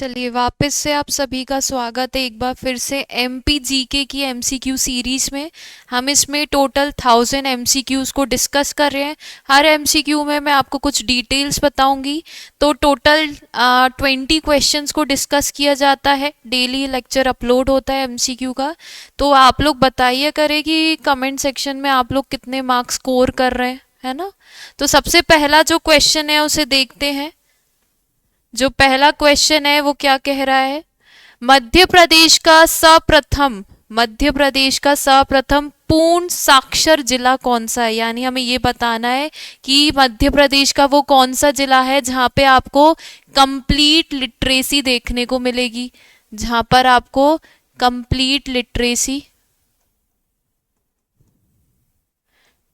चलिए वापस से आप सभी का स्वागत है एक बार फिर से एमपी जीके की एमसीक्यू सीरीज में। हम इसमें टोटल 1000 एमसीक्यूज को डिस्कस कर रहे हैं। हर एमसीक्यू में मैं आपको कुछ डिटेल्स बताऊंगी। तो टोटल 20 क्वेश्चंस को डिस्कस किया जाता है। डेली लेक्चर अपलोड होता है एमसीक्यू का। तो आप लोग बताइए करें कि कमेंट सेक्शन में आप लोग कितने मार्क्स स्कोर कर रहे हैं, है ना। तो सबसे पहला जो क्वेश्चन है उसे देखते हैं। जो पहला क्वेश्चन है वो क्या कह रहा है, मध्य प्रदेश का सप्रथम पूर्ण साक्षर जिला कौन सा है। यानी हमें ये बताना है कि मध्य प्रदेश का वो कौन सा जिला है जहाँ पे आपको कंप्लीट लिटरेसी देखने को मिलेगी, जहाँ पर आपको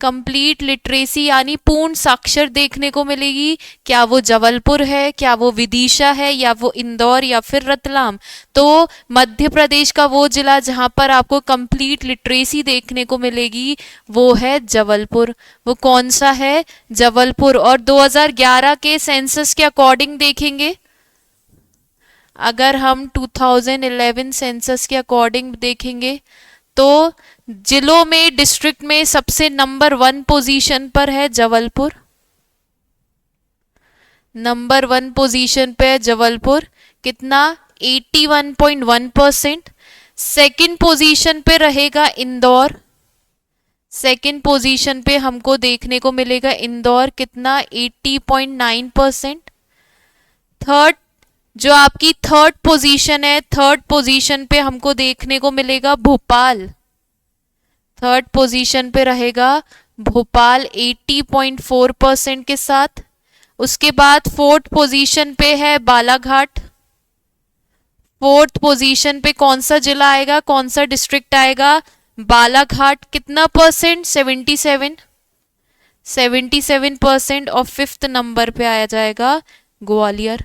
कंप्लीट लिटरेसी यानी पूर्ण साक्षर देखने को मिलेगी। क्या वो जबलपुर है, क्या वो विदिशा है, या वो इंदौर या फिर रतलाम। तो मध्य प्रदेश का वो जिला जहां पर आपको कंप्लीट लिटरेसी देखने को मिलेगी वो है जबलपुर। वो कौन सा है, जबलपुर। और 2011 के सेंसस के अकॉर्डिंग देखेंगे, अगर हम 2011 सेंसस के अकॉर्डिंग देखेंगे तो जिलों में, डिस्ट्रिक्ट में सबसे नंबर 1 पोजीशन पर है जबलपुर। नंबर 1 पोजीशन पे है जबलपुर। कितना, 81.1%। सेकंड पोजीशन पे रहेगा इंदौर। सेकंड पोजीशन पे हमको देखने को मिलेगा इंदौर। कितना, 80.9%। थर्ड, जो आपकी थर्ड पोजीशन है, थर्ड पोजीशन पे हमको देखने को मिलेगा भोपाल। थर्ड पोजीशन पे रहेगा भोपाल 80.4% के साथ। उसके बाद फोर्थ पोजीशन पे है बालाघाट। फोर्थ पोजीशन पे कौन सा जिला आएगा, कौन सा डिस्ट्रिक्ट आएगा, बालाघाट। कितना परसेंट, 77%। और फिफ्थ नंबर पे आया जाएगा ग्वालियर।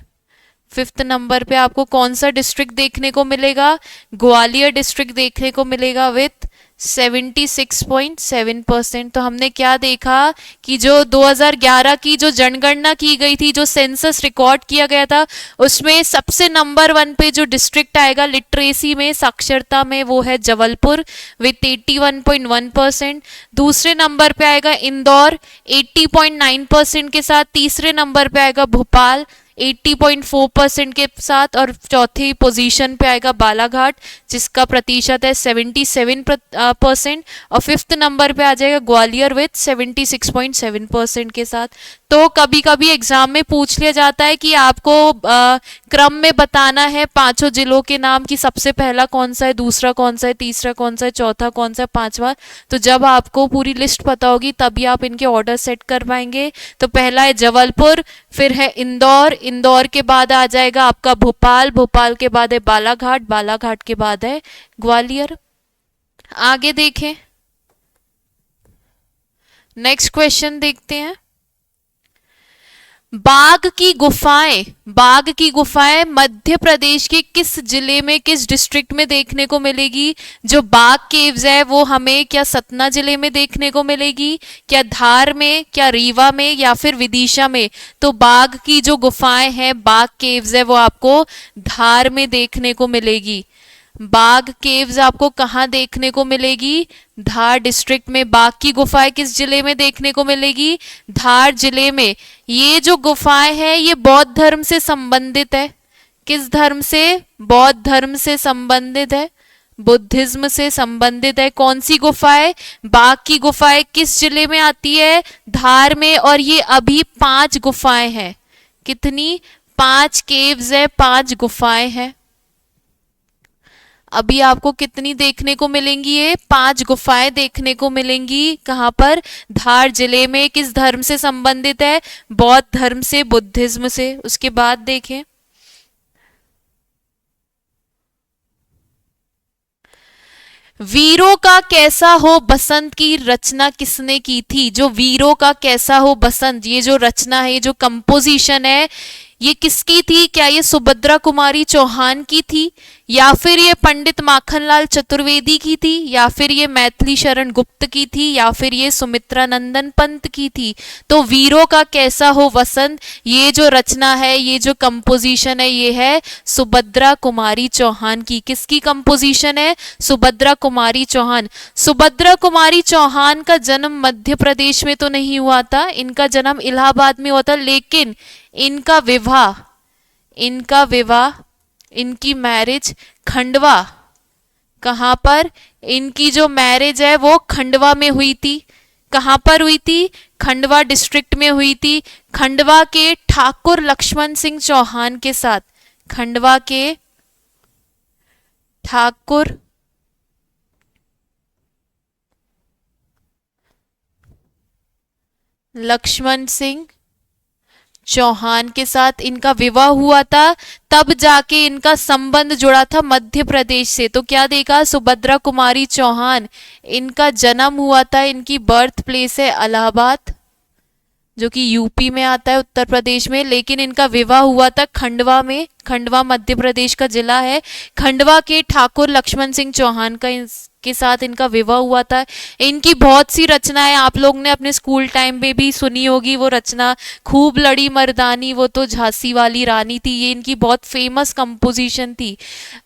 फिफ्थ नंबर पे आपको कौन सा डिस्ट्रिक्ट देखने को मिलेगा, ग्वालियर डिस्ट्रिक्ट देखने को मिलेगा विथ 76.7%। तो हमने क्या देखा कि जो 2011 की जो जनगणना की गई थी, जो सेंसस रिकॉर्ड किया गया था, उसमें सबसे नंबर 1 पे जो डिस्ट्रिक्ट आएगा लिटरेसी में, साक्षरता में, वो है जबलपुर विथ 81.1%। दूसरे नंबर पे आएगा इंदौर 80.9% के साथ। तीसरे नंबर पे आएगा भोपाल 80.4% के साथ। और चौथी पोजीशन पे आएगा बालाघाट जिसका प्रतिशत है 77%। और फिफ्थ नंबर पे आ जाएगा ग्वालियर विथ 76.7% के साथ। तो कभी कभी एग्जाम में पूछ लिया जाता है कि आपको क्रम में बताना है पांचों जिलों के नाम, कि सबसे पहला कौन सा है, दूसरा कौन सा है, तीसरा कौन सा है, चौथा कौन सा है, पांचवा। तो जब आपको पूरी लिस्ट पता होगी तभी आप इनके ऑर्डर सेट कर पाएंगे। तो पहला है जबलपुर, फिर है इंदौर, इंदौर के बाद आ जाएगा आपका भोपाल, भोपाल के बाद है बालाघाट, बालाघाट के बाद है ग्वालियर। आगे देखें, नेक्स्ट क्वेश्चन देखते हैं। बाघ की गुफाएं मध्य प्रदेश के किस जिले में, किस डिस्ट्रिक्ट में देखने को मिलेगी। जो बाघ केव्स है वो हमें क्या सतना जिले में देखने को मिलेगी, क्या धार में, क्या रीवा में, या फिर विदिशा में। तो बाघ की जो गुफाएं हैं, बाघ केव्स है, वो आपको धार में देखने को मिलेगी। बाघ केव्स आपको कहाँ देखने को मिलेगी, धार डिस्ट्रिक्ट में। बाघ की गुफाएं किस जिले में देखने को मिलेगी, धार जिले में। ये जो गुफाएं हैं ये बौद्ध धर्म से संबंधित है। किस धर्म से, बौद्ध धर्म से संबंधित है, बुद्धिज्म से संबंधित है। कौन सी गुफाएं, बाघ की गुफाएं किस जिले में आती है, धार में। और ये अभी 5 गुफाएं हैं। कितनी, 5 केव्स है, 5 गुफाएं हैं। अभी आपको कितनी देखने को मिलेंगी, ये 5 गुफाएं देखने को मिलेंगी। कहां पर, धार जिले में। किस धर्म से संबंधित है, बौद्ध धर्म से, बुद्धिज्म से। उसके बाद देखें, वीरों का कैसा हो बसंत की रचना किसने की थी। जो वीरों का कैसा हो बसंत, ये जो रचना है, ये जो कंपोजिशन है, ये किसकी थी। क्या ये सुभद्रा कुमारी चौहान की थी, या फिर ये पंडित माखनलाल चतुर्वेदी की थी, या फिर ये मैथिली शरण गुप्त की थी, या फिर ये सुमित्रा नंदन पंत की थी। तो वीरों का कैसा हो वसंत, ये जो रचना है, ये जो कंपोजिशन है, ये है सुभद्रा कुमारी चौहान की। किसकी कंपोजिशन है? सुभद्रा कुमारी चौहान। सुभद्रा कुमारी चौहान का जन्म मध्य प्रदेश में तो नहीं हुआ था, इनका जन्म इलाहाबाद में हुआ था, लेकिन इनका विवाह, इनकी मैरिज खंडवा, कहां पर? इनकी जो मैरिज है वो खंडवा में हुई थी। कहां पर हुई थी? खंडवा डिस्ट्रिक्ट में हुई थी, खंडवा के ठाकुर लक्ष्मण सिंह चौहान के साथ। खंडवा के ठाकुर लक्ष्मण सिंह चौहान के साथ इनका विवाह हुआ था, तब जाके इनका संबंध जुड़ा था मध्य प्रदेश से। तो क्या देखा? सुभद्रा कुमारी चौहान, इनका जन्म हुआ था, इनकी बर्थ प्लेस है इलाहाबाद, जो कि यूपी में आता है, उत्तर प्रदेश में, लेकिन इनका विवाह हुआ था खंडवा में। खंडवा मध्य प्रदेश का जिला है। खंडवा के ठाकुर लक्ष्मण सिंह चौहान के साथ इनका विवाह हुआ था। इनकी बहुत सी रचनाएं आप लोग ने अपने स्कूल टाइम में भी सुनी होगी। वो रचना खूब लड़ी मर्दानी, वो तो झांसी वाली रानी थी, ये इनकी बहुत फेमस कंपोजिशन थी।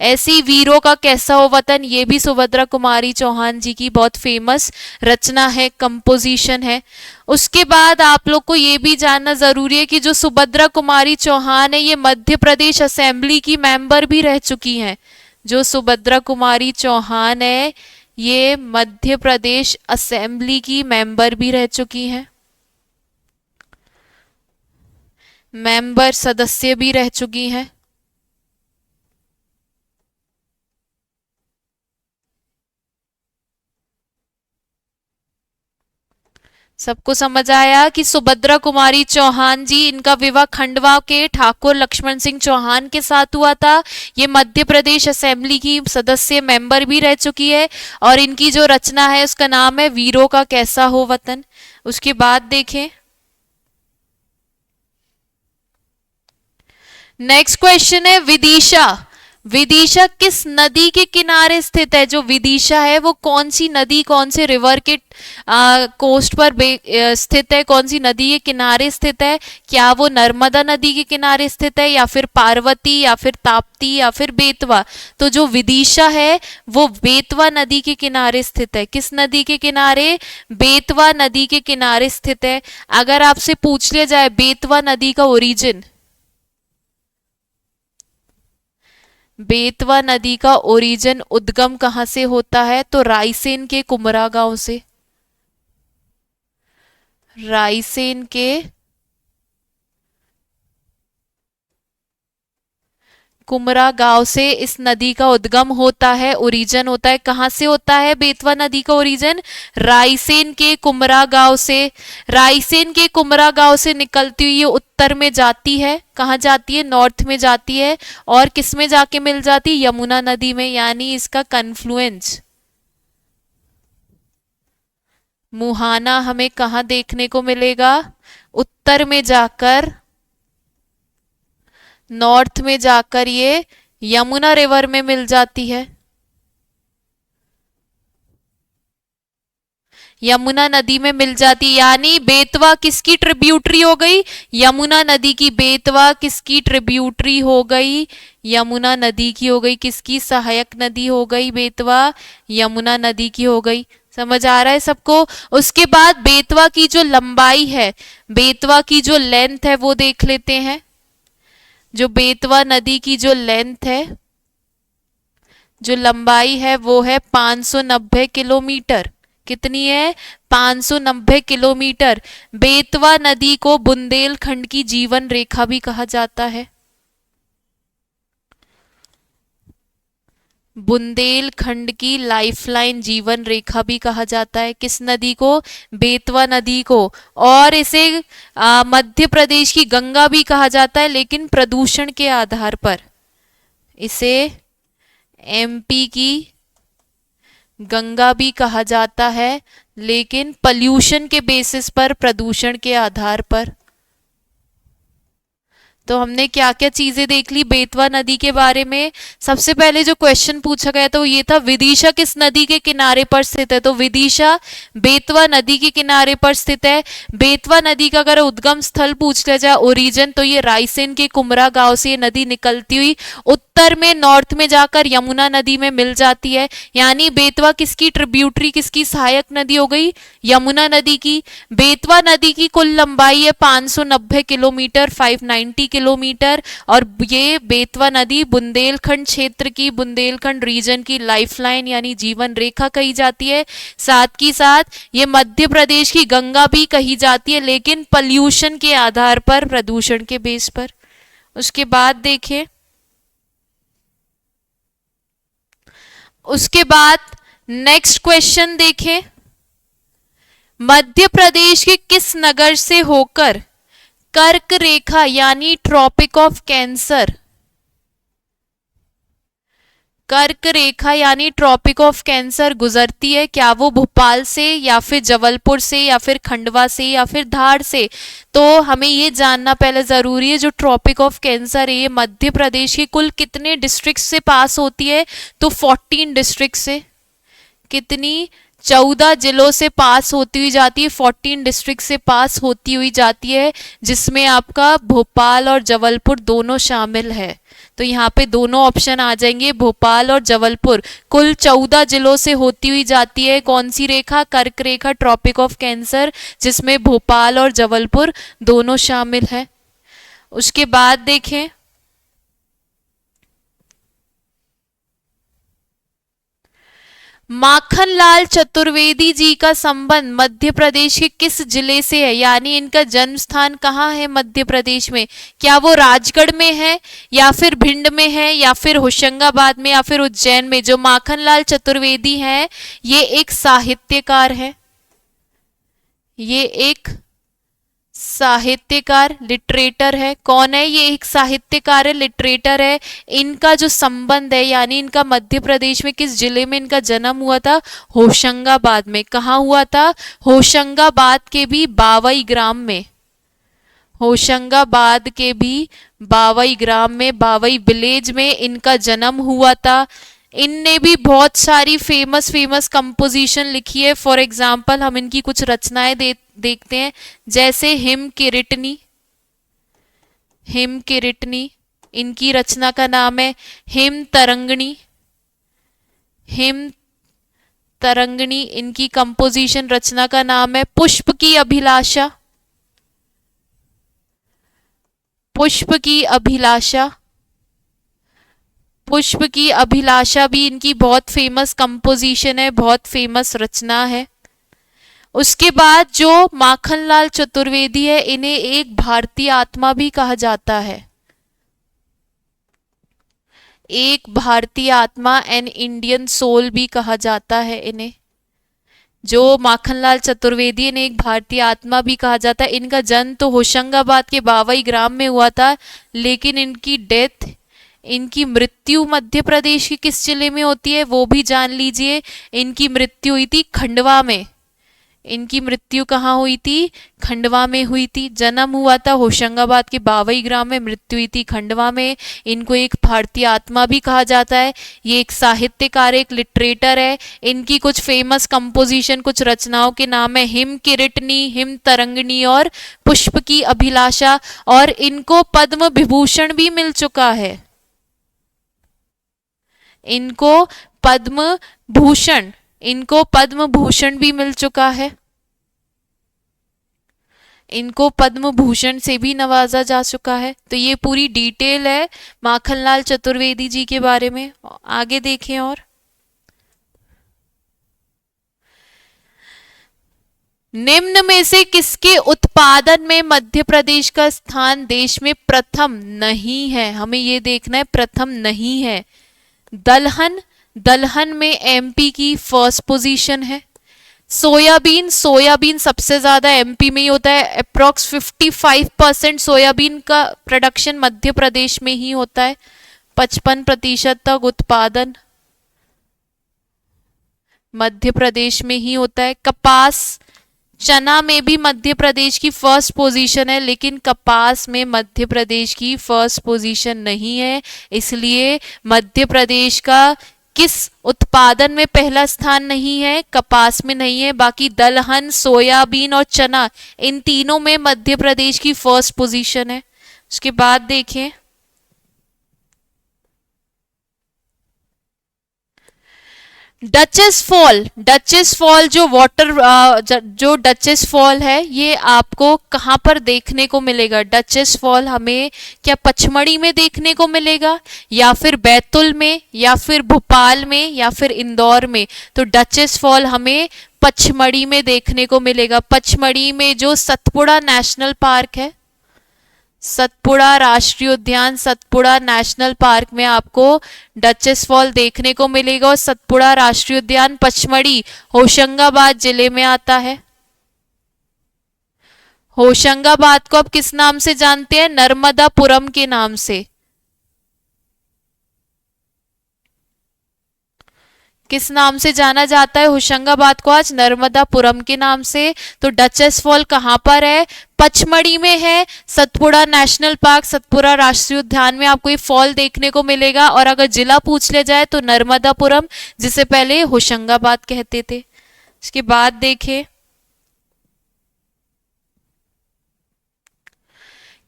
ऐसी वीरों का कैसा हो वतन, ये भी सुभद्रा कुमारी चौहान जी की बहुत फेमस रचना है, कंपोजिशन है। उसके बाद आप लोग को ये भी जानना जरूरी है कि जो सुभद्रा कुमारी चौहान है, ये मध्य प्रदेश असेंबली की मेंबर भी रह चुकी हैं। जो सुभद्रा कुमारी चौहान है, ये मध्य प्रदेश असेंबली की मेंबर भी रह चुकी हैं, मेंबर सदस्य भी रह चुकी हैं। सबको समझ आया कि सुभद्रा कुमारी चौहान जी, इनका विवाह खंडवा के ठाकुर लक्ष्मण सिंह चौहान के साथ हुआ था। ये मध्य प्रदेश असेंबली की सदस्य मेंबर भी रह चुकी है, और इनकी जो रचना है उसका नाम है वीरों का कैसा हो वतन। उसके बाद देखें नेक्स्ट क्वेश्चन है विदिशा। विदिशा किस नदी के किनारे स्थित है? जो विदिशा है वो कौन सी नदी, कौन से रिवर के कोस्ट पर स्थित है, कौन सी नदी के किनारे स्थित है? क्या वो नर्मदा नदी के किनारे स्थित है, या फिर पार्वती, या फिर ताप्ती, या फिर बेतवा? तो जो विदिशा है वो बेतवा नदी के किनारे स्थित है। किस नदी के किनारे? बेतवा नदी के किनारे स्थित है। अगर आपसे पूछ लिया जाए बेतवा नदी का ओरिजिन, बेतवा नदी का ओरिजिन, उद्गम कहां से होता है? तो रायसेन के कुमरा गांव से। रायसेन के कुमरा गांव से इस नदी का उद्गम होता है, ओरिजिन होता है। कहां से होता है बेतवा नदी का ओरिजिन? रायसेन के कुमरा गांव से। रायसेन के कुमरा गांव से निकलती हुई ये उत्तर में जाती है। कहाँ जाती है? नॉर्थ में जाती है। और किस में जाके मिल जाती है? यमुना नदी में। यानी इसका कन्फ्लुएंस मुहाना हमें कहाँ देखने को मिलेगा? उत्तर में जाकर, नॉर्थ में जाकर ये यमुना रिवर में मिल जाती है। यमुना नदी में मिल जाती, यानी बेतवा किसकी ट्रिब्यूटरी हो गई? यमुना नदी की। बेतवा किसकी ट्रिब्यूटरी हो गई? यमुना नदी की हो गई। किसकी सहायक नदी हो गई बेतवा? यमुना नदी की हो गई। समझ आ रहा है सबको? उसके बाद बेतवा की जो लंबाई है, बेतवा की जो लेंथ है वो देख लेते हैं। जो बेतवा नदी की जो लेंथ है, जो लंबाई है, वो है 590 किलोमीटर। कितनी है? 590 किलोमीटर। बेतवा नदी को बुंदेलखंड की जीवन रेखा भी कहा जाता है। बुंदेलखंड की लाइफलाइन, जीवन रेखा भी कहा जाता है। किस नदी को? बेतवा नदी को। और इसे मध्य प्रदेश की गंगा भी कहा जाता है, लेकिन प्रदूषण के आधार पर। इसे एमपी की गंगा भी कहा जाता है, लेकिन पॉल्यूशन के बेसिस पर, प्रदूषण के आधार पर। तो हमने क्या क्या चीजें देख ली बेतवा नदी के बारे में। सबसे पहले जो क्वेश्चन पूछा गया था वो ये था, विदिशा किस नदी के किनारे पर स्थित है? तो विदिशा बेतवा नदी के किनारे पर स्थित है। बेतवा नदी का अगर उद्गम स्थल पूछ लिया जाए, ओरिजिन, तो ये रायसेन के कुमरा गांव से ये नदी निकलती हुई उत्तर में, नॉर्थ में जाकर यमुना नदी में मिल जाती है। यानी बेतवा किसकी ट्रिब्यूटरी, किसकी सहायक नदी हो गई? यमुना नदी की। बेतवा नदी की कुल लंबाई है 590 किलोमीटर, 590 किलोमीटर। और ये बेतवा नदी बुंदेलखंड क्षेत्र की, बुंदेलखंड रीजन की लाइफलाइन यानी जीवन रेखा कही जाती है। साथ ही साथ ये मध्य प्रदेश की गंगा भी कही जाती है, लेकिन पॉल्यूशन के आधार पर, प्रदूषण के बेस पर। उसके बाद देखें, उसके बाद नेक्स्ट क्वेश्चन देखें, मध्य प्रदेश के किस नगर से होकर कर्क रेखा यानी ट्रॉपिक ऑफ कैंसर, कर्क रेखा यानी ट्रॉपिक ऑफ कैंसर गुजरती है? क्या वो भोपाल से, या फिर जबलपुर से, या फिर खंडवा से, या फिर धार से? तो हमें ये जानना पहले जरूरी है, जो ट्रॉपिक ऑफ कैंसर है ये मध्य प्रदेश के कुल कितने डिस्ट्रिक्ट से पास होती है? तो 14 डिस्ट्रिक्ट से। कितनी? 14 जिलों से पास होती हुई जाती है, 14 डिस्ट्रिक्ट से पास होती हुई जाती है, जिसमें आपका भोपाल और जबलपुर दोनों शामिल है। तो यहाँ पे दोनों ऑप्शन आ जाएंगे, भोपाल और जबलपुर। कुल 14 जिलों से होती हुई जाती है कौन सी रेखा? कर्क रेखा, ट्रॉपिक ऑफ कैंसर, जिसमें भोपाल और जबलपुर दोनों शामिल है। उसके बाद देखें, माखनलाल चतुर्वेदी जी का संबंध मध्य प्रदेश के किस जिले से है? यानी इनका जन्म स्थान कहाँ है मध्य प्रदेश में? क्या वो राजगढ़ में है, या फिर भिंड में है, या फिर होशंगाबाद में, या फिर उज्जैन में? जो माखनलाल चतुर्वेदी है ये एक साहित्यकार है, ये एक साहित्यकार, लिटरेटर है। कौन है ये? एक साहित्यकार है, लिटरेटर है। इनका जो संबंध है, यानी इनका मध्य प्रदेश में किस जिले में इनका जन्म हुआ था? होशंगाबाद में। कहाँ हुआ था? होशंगाबाद के भी बावई ग्राम में, होशंगाबाद के भी बावई ग्राम में, बावई विलेज में इनका जन्म हुआ था। इनने भी बहुत सारी फेमस फेमस कंपोजिशन लिखी है। फॉर एग्जाम्पल हम इनकी कुछ रचनाएं देखते हैं, जैसे हिम किरिटनी, हिम किरिटनी इनकी रचना का नाम है। हिम तरंगणी, हिम तरंगणी इनकी कंपोजिशन रचना का नाम है। पुष्प की अभिलाषा, पुष्प की अभिलाषा, पुष्प की अभिलाषा भी इनकी बहुत फेमस कंपोजिशन है, बहुत फेमस रचना है। उसके बाद जो माखनलाल चतुर्वेदी है, इन्हें एक भारतीय आत्मा भी कहा जाता है, एक भारतीय आत्मा, एन इंडियन सोल भी कहा जाता है इन्हें। जो माखनलाल चतुर्वेदी, इन्हें एक भारतीय आत्मा भी कहा जाता है। इनका जन्म तो होशंगाबाद के बावई ग्राम में हुआ था, लेकिन इनकी डेथ, इनकी मृत्यु मध्य प्रदेश के किस जिले में होती है वो भी जान लीजिए। इनकी मृत्यु हुई थी खंडवा में। इनकी मृत्यु कहाँ हुई थी? खंडवा में हुई थी। जन्म हुआ था होशंगाबाद के बावई ग्राम में, मृत्यु हुई थी खंडवा में। इनको एक भारतीय आत्मा भी कहा जाता है। ये एक साहित्यकार, एक लिटरेटर है। इनकी कुछ फेमस कंपोजिशन, कुछ रचनाओं के नाम है हिम किरिटनी, हिम तरंगिणी और पुष्प की अभिलाषा। और इनको पद्म विभूषण भी मिल चुका है, इनको पद्म भूषण, इनको पद्म भूषण भी मिल चुका है। इनको पद्म भूषण से भी नवाजा जा चुका है। तो ये पूरी डिटेल है माखनलाल चतुर्वेदी जी के बारे में। आगे देखें, और निम्न में से किसके उत्पादन में मध्य प्रदेश का स्थान देश में प्रथम नहीं है? हमें ये देखना है, प्रथम नहीं है। दलहन, दलहन में एमपी की फर्स्ट पोजीशन है। सोयाबीन, सोयाबीन सबसे ज्यादा एमपी में ही होता है। अप्रॉक्स 55% सोयाबीन का प्रोडक्शन मध्य प्रदेश में ही होता है। 55% तक उत्पादन मध्य प्रदेश में ही होता है। कपास, चना में भी मध्य प्रदेश की फर्स्ट पोजीशन है, लेकिन कपास में मध्य प्रदेश की फर्स्ट पोजीशन नहीं है। इसलिए मध्य प्रदेश का किस उत्पादन में पहला स्थान नहीं है? कपास में नहीं है। बाकी दलहन, सोयाबीन और चना, इन तीनों में मध्य प्रदेश की फर्स्ट पोजीशन है। उसके बाद देखें, डचेस फॉल जो वाटर जो डचेस फॉल है, ये आपको कहाँ पर देखने को मिलेगा? डचेस फॉल हमें क्या पचमढ़ी में देखने को मिलेगा, या फिर बैतुल में, या फिर भोपाल में, या फिर इंदौर में? तो डचेस फॉल हमें पचमढ़ी में देखने को मिलेगा। पचमढ़ी में जो सतपुड़ा नेशनल पार्क है, सतपुड़ा राष्ट्रीय उद्यान, सतपुड़ा नेशनल पार्क में आपको डचेस फॉल देखने को मिलेगा। और सतपुड़ा राष्ट्रीय उद्यान पचमढ़ी, होशंगाबाद जिले में आता है। होशंगाबाद को आप किस नाम से जानते हैं? नर्मदापुरम के नाम से। किस नाम से जाना जाता है होशंगाबाद को आज? नर्मदापुरम के नाम से। तो डचेस फॉल कहाँ पर है? पचमढ़ी में है। सतपुड़ा नेशनल पार्क, सतपुड़ा राष्ट्रीय उद्यान में आपको ये फॉल देखने को मिलेगा। और अगर जिला पूछ लिया जाए तो नर्मदापुरम, जिसे पहले होशंगाबाद कहते थे। इसके बाद देखें,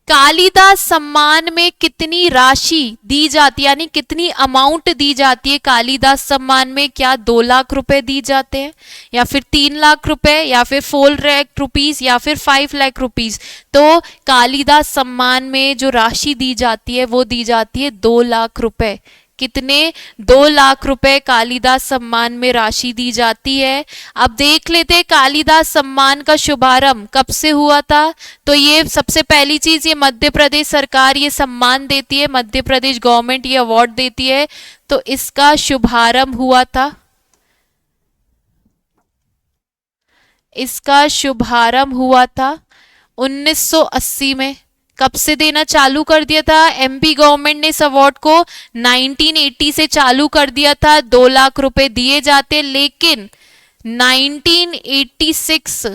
कालिदास सम्मान में कितनी राशि दी जाती है, यानी कितनी अमाउंट दी जाती है कालिदास सम्मान में? क्या 2 लाख रुपए दी जाते हैं, या फिर 3 लाख रुपए, या फिर 4 लाख रुपीज, या फिर 5 लाख रुपीज? तो कालिदास सम्मान में जो राशि दी जाती है वो दी जाती है 2 लाख रुपए। कितने? 2 लाख रुपए कालिदास सम्मान में राशि दी जाती है। अब देख लेते हैं कालिदास सम्मान का शुभारंभ कब से हुआ था। तो ये सबसे पहली चीज, ये मध्य प्रदेश सरकार ये सम्मान देती है, मध्य प्रदेश गवर्नमेंट ये अवार्ड देती है। तो इसका शुभारंभ हुआ था, इसका शुभारंभ हुआ था 1980 में। कब से देना चालू कर दिया था एमपी गवर्नमेंट ने इस अवार्ड को? 1980 से चालू कर दिया था। 2 लाख रुपए दिए जाते, लेकिन 1986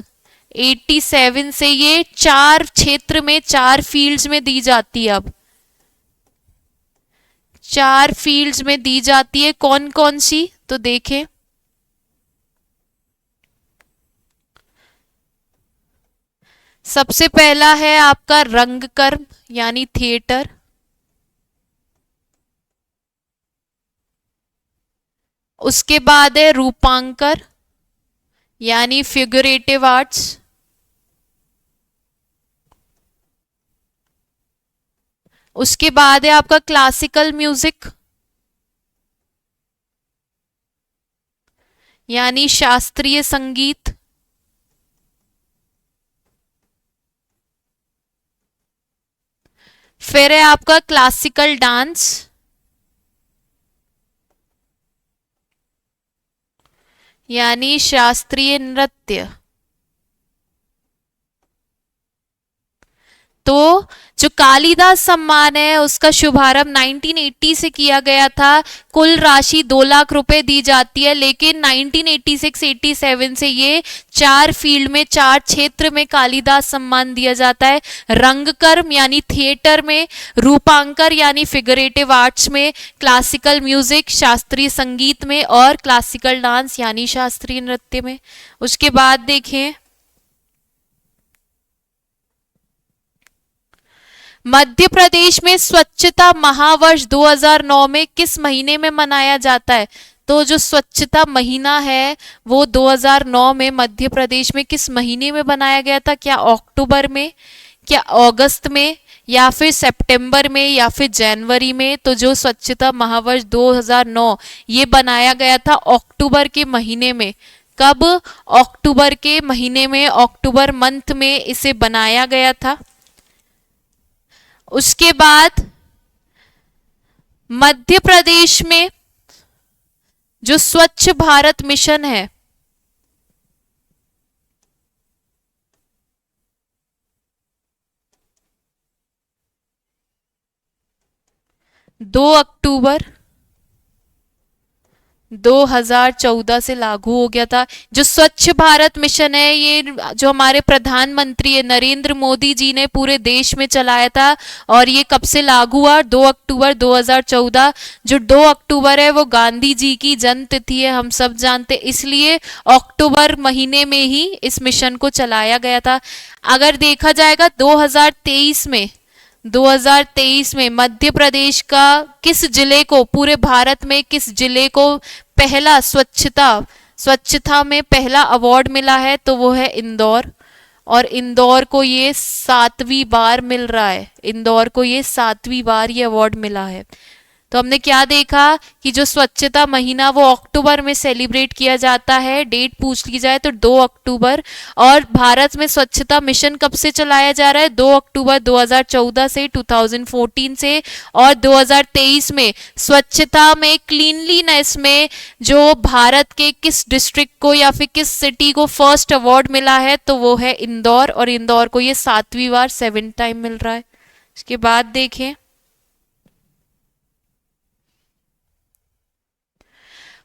87 से ये 4 क्षेत्र में, 4 फील्ड्स में दी जाती है। अब 4 फील्ड्स में दी जाती है। कौन कौन सी? तो देखें, सबसे पहला है आपका रंगकर्म यानी थिएटर। उसके बाद है रूपांकर यानी फिगरेटिव आर्ट्स। उसके बाद है आपका क्लासिकल म्यूजिक यानी शास्त्रीय संगीत। फिर है आपका क्लासिकल डांस, यानी शास्त्रीय नृत्य। तो जो कालिदास सम्मान है उसका शुभारंभ 1980 से किया गया था। कुल राशि 2 लाख रुपए दी जाती है, लेकिन 1986-87 से ये 4 फील्ड में, 4 क्षेत्र में कालिदास सम्मान दिया जाता है। रंगकर्म यानी थिएटर में, रूपांकर यानी फिगरेटिव आर्ट्स में, क्लासिकल म्यूजिक शास्त्रीय संगीत में, और क्लासिकल डांस यानी शास्त्रीय नृत्य में। उसके बाद देखें, मध्य प्रदेश में स्वच्छता महावर्ष 2009 में किस महीने में मनाया जाता है? तो जो स्वच्छता महीना है वो 2009 में मध्य प्रदेश में किस महीने में बनाया गया था? क्या अक्टूबर में, क्या अगस्त में, या फिर सितंबर में, या फिर जनवरी में? तो जो स्वच्छता महावर्ष 2009 ये बनाया गया था अक्टूबर के महीने में। कब? अक्टूबर के महीने में, अक्टूबर मंथ में इसे बनाया गया था। उसके बाद मध्य प्रदेश में जो स्वच्छ भारत मिशन है, 2 अक्टूबर 2014 से लागू हो गया था। जो स्वच्छ भारत मिशन है, ये जो हमारे प्रधानमंत्री है नरेंद्र मोदी जी ने पूरे देश में चलाया था, और ये कब से लागू हुआ? 2 अक्टूबर 2014। जो 2 अक्टूबर है वो गांधी जी की जन्म तिथि है, हम सब जानते, इसलिए अक्टूबर महीने में ही इस मिशन को चलाया गया था। अगर देखा जाएगा 2023 में मध्य प्रदेश का किस जिले को, पूरे भारत में किस जिले को पहला स्वच्छता में पहला अवार्ड मिला है? तो वो है इंदौर। और इंदौर को ये 7वीं बार मिल रहा है, इंदौर को ये 7वीं बार ये अवार्ड मिला है। तो हमने क्या देखा कि जो स्वच्छता महीना वो अक्टूबर में सेलिब्रेट किया जाता है, डेट पूछ ली जाए तो 2 अक्टूबर। और भारत में स्वच्छता मिशन कब से चलाया जा रहा है? 2 अक्टूबर 2014 से, 2014 से। और 2023 में स्वच्छता में, क्लीनलीनेस में जो भारत के किस डिस्ट्रिक्ट को या फिर किस सिटी को फर्स्ट अवार्ड मिला है? तो वो है इंदौर, और इंदौर को ये 7वीं बार 7 टाइम मिल रहा है। इसके बाद देखें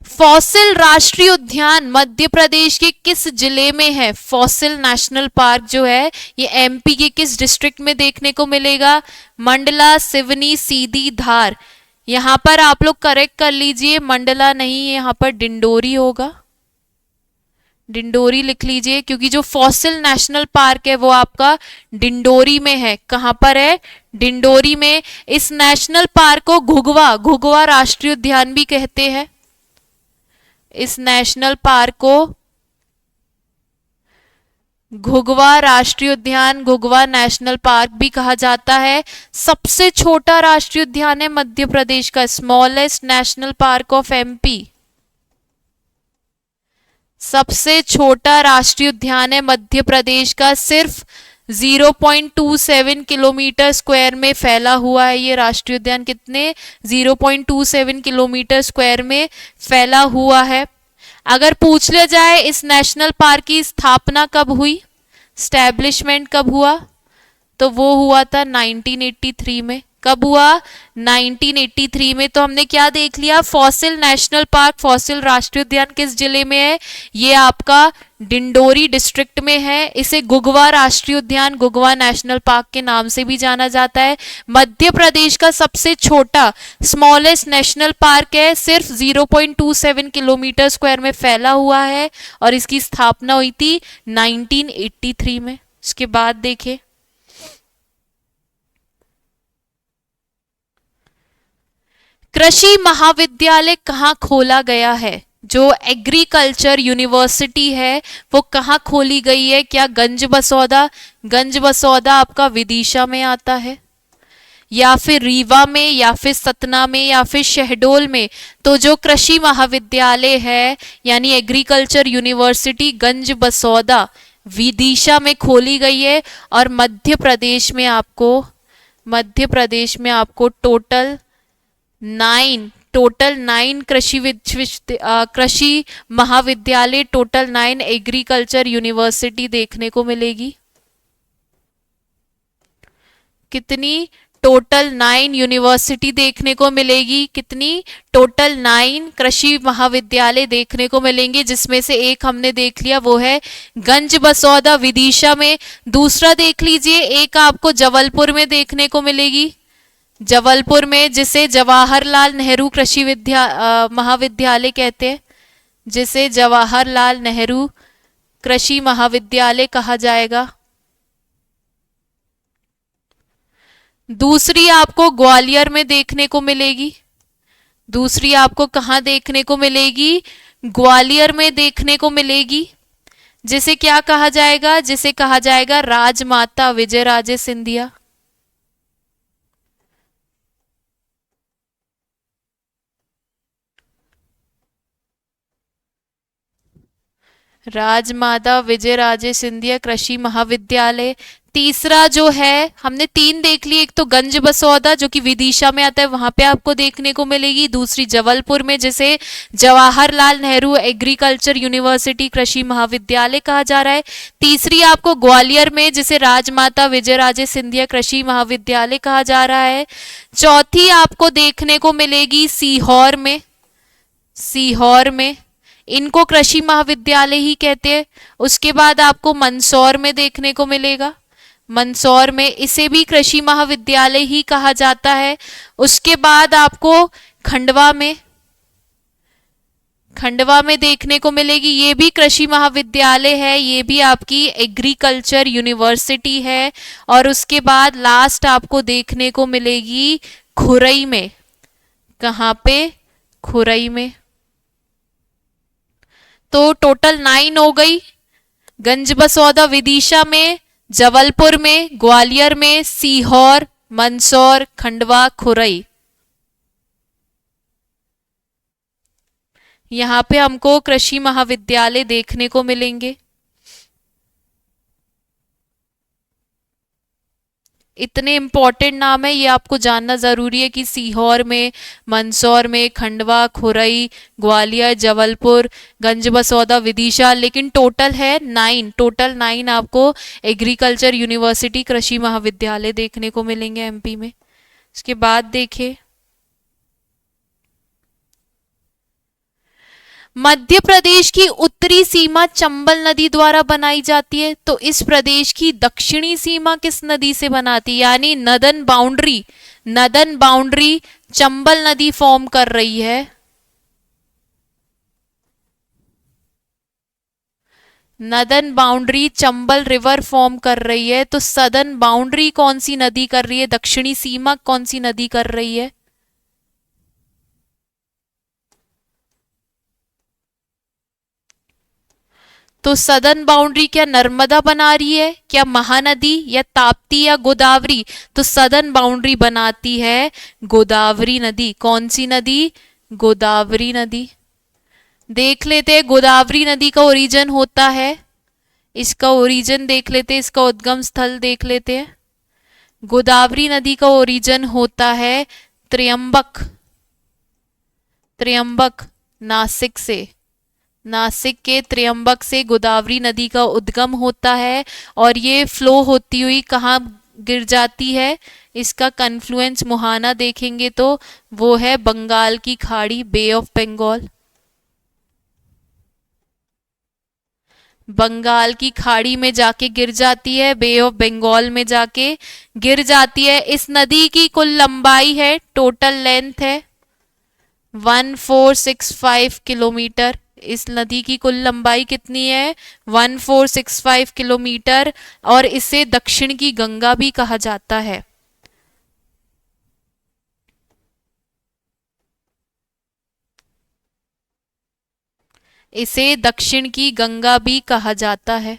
फॉसिल राष्ट्रीय उद्यान मध्य प्रदेश के किस जिले में है? फॉसिल नेशनल पार्क जो है ये एमपी के किस डिस्ट्रिक्ट में देखने को मिलेगा? मंडला, सिवनी, सीधी, धार। यहां पर आप लोग करेक्ट कर लीजिए, मंडला नहीं, यहाँ पर डिंडोरी होगा, डिंडोरी लिख लीजिए, क्योंकि जो फॉसिल नेशनल पार्क है वो आपका डिंडोरी में है। कहां पर है? डिंडोरी में। इस नेशनल पार्क को घुघवा राष्ट्रीय उद्यान भी कहते हैं। इस नेशनल पार्क को घुघवा राष्ट्रीय उद्यान, घुघवा नेशनल पार्क भी कहा जाता है। सबसे छोटा राष्ट्रीय उद्यान है मध्य प्रदेश का, smallest national park of MP. सबसे छोटा राष्ट्रीय उद्यान है मध्य प्रदेश का, सिर्फ 0.27 किलोमीटर स्क्वायर में फैला हुआ है ये राष्ट्रीय उद्यान। कितने? 0.27 किलोमीटर स्क्वायर में फैला हुआ है। अगर पूछ लिया जाए इस नेशनल पार्क की स्थापना कब हुई, स्टैब्लिशमेंट कब हुआ, तो वो हुआ था 1983 में। कब हुआ? 1983 में। तो हमने क्या देख लिया? फॉसिल नेशनल पार्क, फॉसिल राष्ट्रीय उद्यान किस जिले में है? ये आपका डिंडोरी डिस्ट्रिक्ट में है। इसे घुघवा राष्ट्रीय उद्यान, घुघवा नेशनल पार्क के नाम से भी जाना जाता है। मध्य प्रदेश का सबसे छोटा, स्मॉलेस्ट नेशनल पार्क है, सिर्फ 0.27 किलोमीटर स्क्वायर में फैला हुआ है, और इसकी स्थापना हुई थी 1983 में। इसके बाद देखें कृषि महाविद्यालय कहाँ खोला गया है? जो एग्रीकल्चर यूनिवर्सिटी है वो कहाँ खोली गई है? क्या गंज बसौदा आपका विदिशा में आता है, या फिर रीवा में, या फिर सतना में, या फिर शहडोल में? तो जो कृषि महाविद्यालय है यानी एग्रीकल्चर यूनिवर्सिटी गंज बसौदा विदिशा में खोली गई है। और मध्य प्रदेश में आपको टोटल 9 कृषि महाविद्यालय, टोटल 9 एग्रीकल्चर यूनिवर्सिटी देखने को मिलेगी। कितनी? टोटल 9 यूनिवर्सिटी देखने को मिलेगी। कितनी? टोटल 9 कृषि महाविद्यालय देखने को मिलेंगे, जिसमें से एक हमने देख लिया वो है गंज बसौदा विदिशा में। दूसरा देख लीजिए, एक आपको जबलपुर में देखने को मिलेगी, जबलपुर में, जिसे जवाहरलाल नेहरू कृषि महाविद्यालय कहते हैं, जिसे जवाहरलाल नेहरू कृषि महाविद्यालय कहा जाएगा। दूसरी आपको ग्वालियर में देखने को मिलेगी। दूसरी आपको कहाँ देखने को मिलेगी? ग्वालियर में देखने को मिलेगी, जिसे क्या कहा जाएगा? जिसे कहा जाएगा राजमाता विजयराजे सिंधिया। राजमाता विजयराजे सिंधिया कृषि महाविद्यालय। तीसरा जो है, हमने 3 देख ली, एक तो गंज बसौदा जो कि विदिशा में आता है, वहां पे आपको देखने को मिलेगी। दूसरी जबलपुर में, जिसे जवाहरलाल नेहरू एग्रीकल्चर यूनिवर्सिटी कृषि महाविद्यालय कहा जा रहा है। तीसरी आपको ग्वालियर में, जिसे राजमाता विजयराजे सिंधिया कृषि महाविद्यालय कहा जा रहा है। चौथी आपको देखने को मिलेगी सीहोर में, सीहोर में, इनको कृषि महाविद्यालय ही कहते हैं। उसके बाद आपको मंदसौर में देखने को मिलेगा, मंदसौर में इसे भी कृषि महाविद्यालय ही कहा जाता है। उसके बाद आपको खंडवा में, खंडवा में देखने को मिलेगी, ये भी कृषि महाविद्यालय है, ये भी आपकी एग्रीकल्चर यूनिवर्सिटी है। और उसके बाद लास्ट आपको देखने को मिलेगी खुरई में। कहाँ पे? खुरई में। तो टोटल 9 हो गई। गंजबसौदा विदिशा में, जबलपुर में, ग्वालियर में, सीहोर, मंदसौर, खंडवा, खुरई। यहाँ पे हमको कृषि महाविद्यालय देखने को मिलेंगे। इतने इंपॉर्टेंट नाम है, ये आपको जानना जरूरी है कि सीहोर में, मंदसौर में, खंडवा, खुरई, ग्वालियर, जबलपुर, गंजबसौदा, विदिशा, लेकिन टोटल है 9, टोटल 9 आपको एग्रीकल्चर यूनिवर्सिटी कृषि महाविद्यालय देखने को मिलेंगे एमपी में। इसके बाद देखिए मध्य प्रदेश की उत्तरी सीमा चंबल नदी द्वारा बनाई जाती है, तो इस प्रदेश की दक्षिणी सीमा किस नदी से बनाती है? यानी northern boundary, northern boundary Chambal नदी फॉर्म कर रही है। Northern boundary Chambal river form कर रही है, तो सदर्न बाउंड्री कौन सी नदी कर रही है? दक्षिणी सीमा कौन सी नदी कर रही है? तो सदर्न बाउंड्री क्या नर्मदा बना रही है, क्या महानदी, या ताप्ती, या गोदावरी? तो सदर्न बाउंड्री बनाती है गोदावरी नदी। कौन सी नदी? गोदावरी नदी। देख लेते हैं गोदावरी नदी का ओरिजिन होता है, इसका ओरिजिन देख लेते हैं, इसका उद्गम स्थल देख लेते हैं। गोदावरी नदी का ओरिजिन होता है त्र्यंबक, त्र्यंबक नासिक से, नासिक के त्र्यंबक से गोदावरी नदी का उद्गम होता है। और ये फ्लो होती हुई कहाँ गिर जाती है? इसका कन्फ्लुएंस मुहाना देखेंगे तो वो है बंगाल की खाड़ी, बे ऑफ बंगाल। बंगाल की खाड़ी में जाके गिर जाती है, बे ऑफ बंगाल में जाके गिर जाती है। इस नदी की कुल लंबाई है, टोटल लेंथ है 1465 किलोमीटर। इस नदी की कुल लंबाई कितनी है? 1465 किलोमीटर। और इसे दक्षिण की गंगा भी कहा जाता है। इसे दक्षिण की गंगा भी कहा जाता है।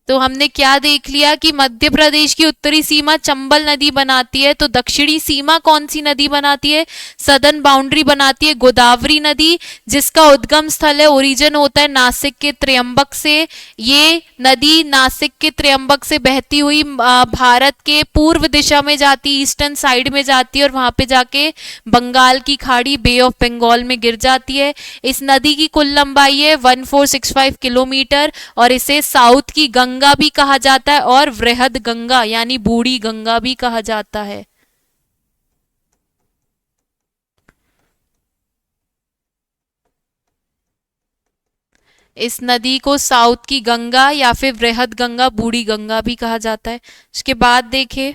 तो हमने क्या देख लिया कि मध्य प्रदेश की उत्तरी सीमा चंबल नदी बनाती है, तो दक्षिणी सीमा कौन सी नदी बनाती है? सदर्न बाउंड्री बनाती है गोदावरी नदी, जिसका उद्गम स्थल है, ओरिजिन होता है नासिक के त्र्यंबक से। ये नदी नासिक के त्र्यंबक से बहती हुई भारत के पूर्व दिशा में जाती, ईस्टर्न साइड में जाती है, और वहां पे जाके बंगाल की खाड़ी, बे ऑफ बंगाल में गिर जाती है। इस नदी की कुल लंबाई है 1465 किलोमीटर, और इसे साउथ की गंगा भी कहा जाता है, और वृहद गंगा यानी बूढ़ी गंगा भी कहा जाता है। इस नदी को साउथ की गंगा या फिर वृहद गंगा, बूढ़ी गंगा भी कहा जाता है। इसके बाद देखें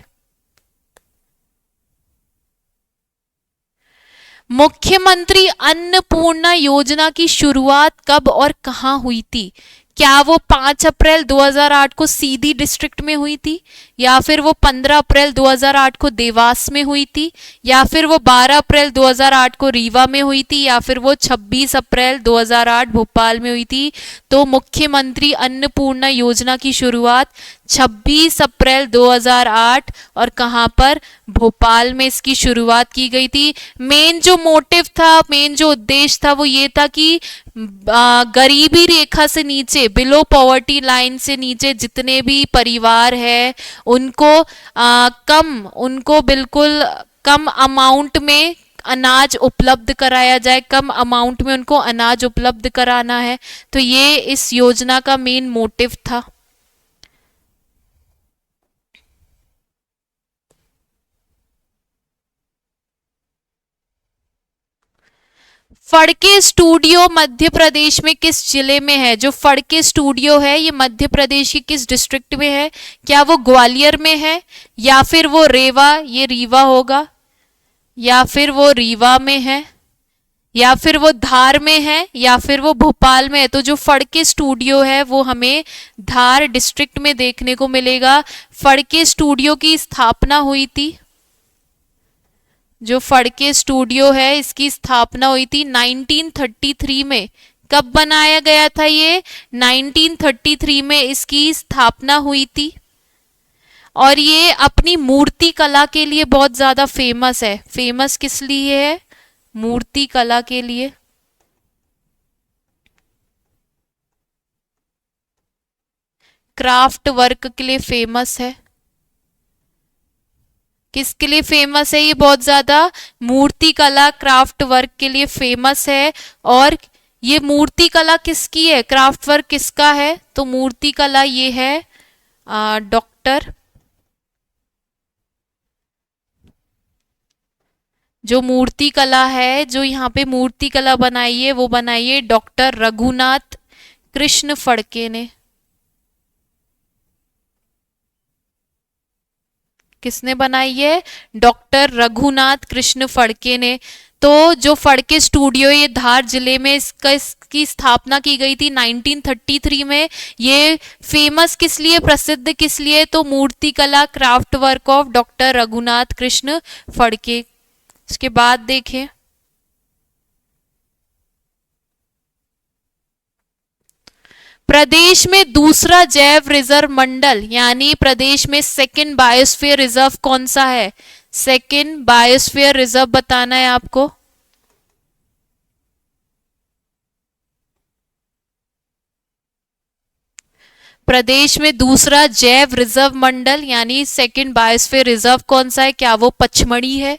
मुख्यमंत्री अन्नपूर्णा योजना की शुरुआत कब और कहां हुई थी? क्या वो 5 अप्रैल 2008 को सीधी डिस्ट्रिक्ट में हुई थी, या फिर वो 15 अप्रैल 2008 को देवास में हुई थी, या फिर वो 12 अप्रैल 2008 को रीवा में हुई थी, या फिर वो 26 अप्रैल 2008 भोपाल में हुई थी? तो मुख्यमंत्री अन्नपूर्णा योजना की शुरुआत 26 अप्रैल 2008 और कहां पर? भोपाल में इसकी शुरुआत की गई थी। मेन जो मोटिव था, मेन जो उद्देश्य था वो ये था कि गरीबी रेखा से नीचे, बिलो पॉवर्टी लाइन से नीचे जितने भी परिवार है उनको उनको बिल्कुल कम अमाउंट में अनाज उपलब्ध कराया जाए, कम अमाउंट में उनको अनाज उपलब्ध कराना है। तो ये इस योजना का मेन मोटिव था। फड़के स्टूडियो मध्य प्रदेश में किस जिले में है? जो फड़के स्टूडियो है ये मध्य प्रदेश के किस डिस्ट्रिक्ट में है? क्या वो ग्वालियर में है, या फिर वो रेवा, ये रीवा होगा, या फिर वो रीवा में है, या फिर वो धार में है, या फिर वो भोपाल में है? तो जो फड़के स्टूडियो है वो हमें धार डिस्ट्रिक्ट में देखने को मिलेगा। फड़के स्टूडियो की स्थापना हुई थी, जो फड़के स्टूडियो है इसकी स्थापना हुई थी 1933 में। कब बनाया गया था ये? 1933 में इसकी स्थापना हुई थी। और ये अपनी मूर्ति कला के लिए बहुत ज्यादा फेमस है। फेमस किस लिए है? मूर्ति कला के लिए। क्राफ्ट वर्क के लिए फेमस है। किसके लिए फेमस है ये बहुत ज्यादा? मूर्ति कला, क्राफ्ट वर्क के लिए फेमस है। और ये मूर्ति कला किसकी है, क्राफ्ट वर्क किसका है? तो मूर्ति कला ये है डॉक्टर, जो मूर्ति कला है, जो यहाँ पे मूर्ति कला बनाई है वो बनाई है डॉक्टर रघुनाथ कृष्ण फड़के ने। किसने बनाई है? डॉक्टर रघुनाथ कृष्ण फड़के ने। तो जो फड़के स्टूडियो ये धार जिले में इसकी स्थापना की गई थी 1933 में। ये फेमस किस लिए, प्रसिद्ध किस लिए? तो मूर्ति कला, craft work of doctor Raghunath Krishna Phadke. इसके बाद देखें, प्रदेश में दूसरा जैव रिजर्व मंडल यानी प्रदेश में सेकंड बायोस्फीयर रिजर्व कौन सा है? सेकंड बायोस्फीयर रिजर्व बताना है आपको। प्रदेश में दूसरा जैव रिजर्व मंडल यानी सेकंड बायोस्फीयर रिजर्व कौन सा है? क्या वो पचमढ़ी है,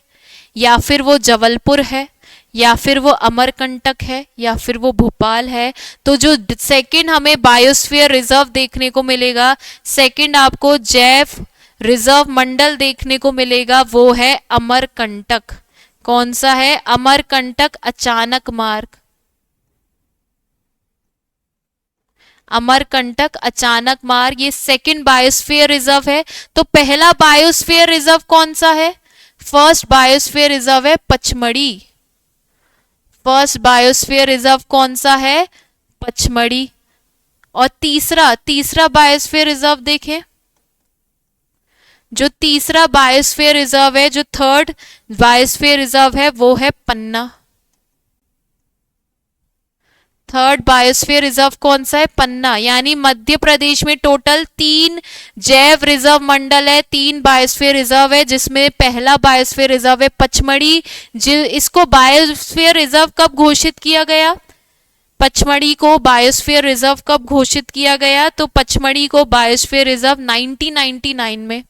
या फिर वो जबलपुर है, या फिर वो अमरकंटक है, या फिर वो भोपाल है? तो जो सेकंड हमें बायोस्फीयर रिजर्व देखने को मिलेगा, सेकंड आपको जैव रिजर्व मंडल देखने को मिलेगा, वो है अमरकंटक। कौन सा है? अमरकंटक अचानक मार्ग। अमरकंटक अचानक मार्ग ये सेकंड बायोस्फीयर रिजर्व है। तो पहला बायोस्फीयर रिजर्व कौन सा है? फर्स्ट बायोस्फीयर रिजर्व है पचमढ़ी। फर्स्ट बायोस्फीयर रिजर्व कौन सा है? पचमढ़ी। और तीसरा तीसरा बायोस्फीयर रिजर्व देखें, जो तीसरा बायोस्फीयर रिजर्व है, जो थर्ड बायोस्फीयर रिजर्व है वो है पन्ना। थर्ड बायोस्फीयर रिजर्व कौन सा है? पन्ना। यानी मध्य प्रदेश में टोटल 3 जैव रिजर्व मंडल है, 3 बायोस्फीयर रिजर्व है, जिसमें पहला बायोस्फीयर रिजर्व है पचमढ़ी। इसको बायोस्फीयर रिजर्व कब घोषित किया गया? पचमढ़ी को बायोस्फीयर रिजर्व कब घोषित किया गया? तो पचमढ़ी को बायोस्फीयर रिजर्व 1999 में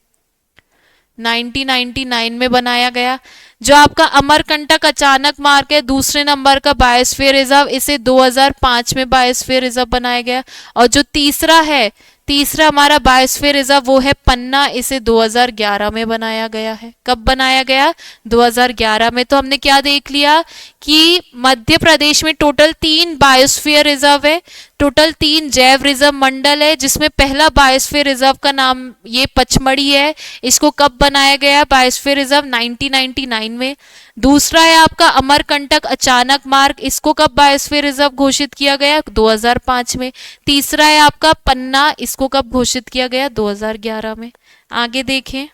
1999 में बनाया गया। जो आपका अमरकंटक अचानक मार्ग है दूसरे नंबर का बायोस्फीयर रिजर्व, इसे 2005 में बायोस्फीयर रिजर्व बनाया गया। और जो तीसरा है, तीसरा हमारा बायोस्फीयर रिजर्व वो है पन्ना, इसे 2011 में बनाया गया है। कब बनाया गया? 2011 में। तो हमने क्या देख लिया कि मध्य प्रदेश में टोटल 3 बायोस्फीयर रिजर्व है, टोटल 3 जैव रिजर्व मंडल है, जिसमें पहला बायोस्फीयर रिजर्व का नाम ये पचमढ़ी है। इसको कब बनाया गया? बायोस्फीयर रिजर्व 1999 में। दूसरा है आपका अमरकंटक अचानक मार्ग, इसको कब बायोस्फीयर रिजर्व घोषित किया गया? 2005 में। तीसरा है आपका पन्ना, इसको कब घोषित किया गया? 2011 में। आगे देखें,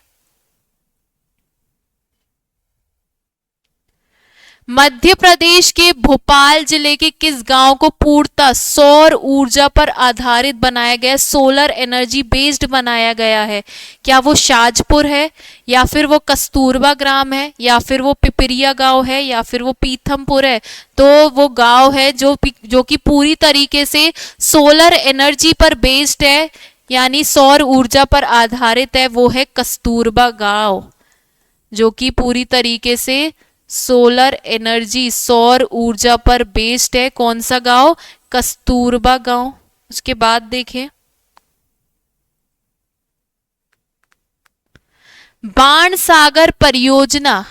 मध्य प्रदेश के भोपाल जिले के किस गांव को पूर्णतः सौर ऊर्जा पर आधारित बनाया गया, सोलर एनर्जी बेस्ड बनाया गया है? क्या वो शाजपुर है, या फिर वो कस्तूरबा ग्राम है, या फिर वो पिपरिया गांव है, या फिर वो पीथमपुर है? तो वो गांव है जो कि पूरी तरीके से सोलर एनर्जी पर बेस्ड है, यानी सौर ऊर्जा पर आधारित है, वो है कस्तूरबा गांव, जो कि पूरी तरीके से सोलर एनर्जी, सौर ऊर्जा पर बेस्ड है। कौन सा गांव? कस्तूरबा गांव। उसके बाद देखें, बाण सागर परियोजना,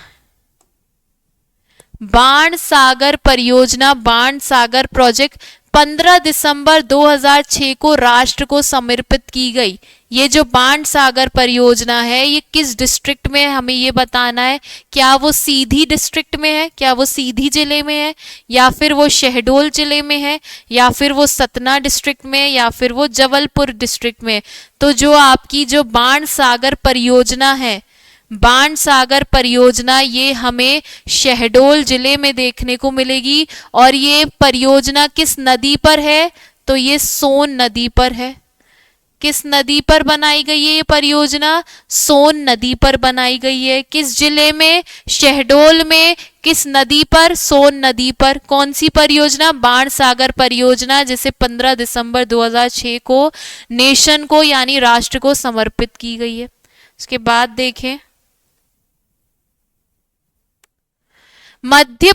बाण सागर परियोजना, बाण सागर प्रोजेक्ट 15 दिसंबर 2006 को राष्ट्र को समर्पित की गई। ये जो बाण सागर परियोजना है ये किस डिस्ट्रिक्ट में है, हमें ये बताना है। क्या वो सीधी डिस्ट्रिक्ट में है, क्या वो सीधी जिले में है, या फिर वो शहडोल जिले में है, या फिर वो सतना डिस्ट्रिक्ट में है, या फिर वो जबलपुर डिस्ट्रिक्ट में है। तो जो आपकी जो बाण सागर परियोजना है, बाण सागर परियोजना, ये हमें शहडोल जिले में देखने को मिलेगी। और ये परियोजना किस नदी पर है, तो ये सोन नदी पर है। किस नदी पर बनाई गई है ये परियोजना, सोन नदी पर बनाई गई है। किस जिले में, शहडोल में। किस नदी पर, सोन नदी पर। कौन सी परियोजना, बाण सागर परियोजना, जिसे 15 दिसंबर 2006 को नेशन को यानी राष्ट्र को समर्पित की गई है। उसके बाद देखें, मध्य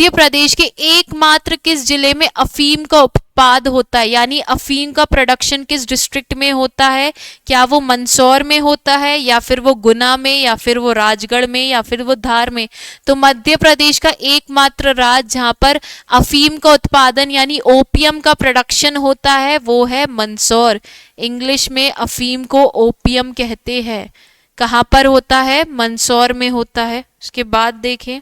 प्रदेश के एकमात्र किस जिले में अफीम का उत्पाद होता है, यानी अफीम का प्रोडक्शन किस डिस्ट्रिक्ट में होता है। क्या वो मंदसौर में होता है, या फिर वो गुना में, या फिर वो राजगढ़ में, या फिर वो धार में। तो मध्य प्रदेश का एकमात्र राज्य जहां पर अफीम का उत्पादन यानी ओपियम का प्रोडक्शन होता है वो है मंदसौर। इंग्लिश में अफीम को ओपियम कहते हैं। कहाँ पर होता है, मंदसौर में होता है। उसके बाद देखें,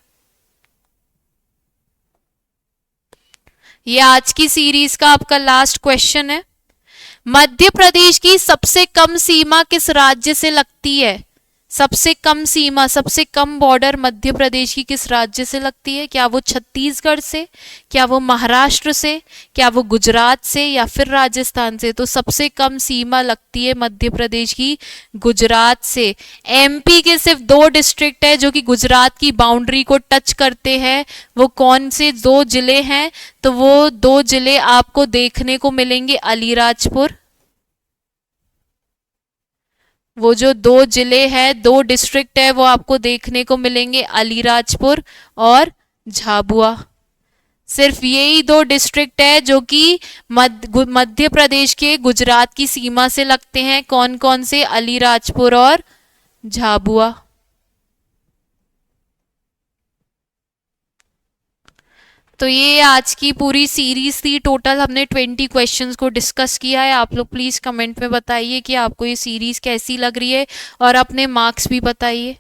ये आज की सीरीज का आपका लास्ट क्वेश्चन है। मध्य प्रदेश की सबसे कम सीमा किस राज्य से लगती है। सबसे कम सीमा, सबसे कम बॉर्डर मध्य प्रदेश की किस राज्य से लगती है। क्या वो छत्तीसगढ़ से, क्या वो महाराष्ट्र से, क्या वो गुजरात से, या फिर राजस्थान से। तो सबसे कम सीमा लगती है मध्य प्रदेश की गुजरात से। एमपी के सिर्फ 2 डिस्ट्रिक्ट है जो कि गुजरात की बाउंड्री को टच करते हैं। वो कौन से 2 जिले हैं, तो वो 2 जिले आपको देखने को मिलेंगे अलीराजपुर। वो जो 2 जिले हैं, 2 डिस्ट्रिक्ट है, वो आपको देखने को मिलेंगे अलीराजपुर और झाबुआ। सिर्फ यही 2 डिस्ट्रिक्ट है जो कि मध्य प्रदेश के गुजरात की सीमा से लगते हैं। कौन कौन से, अलीराजपुर और झाबुआ। तो ये आज की पूरी सीरीज थी। टोटल हमने 20 क्वेश्चंस को डिस्कस किया है। आप लोग प्लीज़ कमेंट में बताइए कि आपको ये सीरीज कैसी लग रही है, और अपने मार्क्स भी बताइए।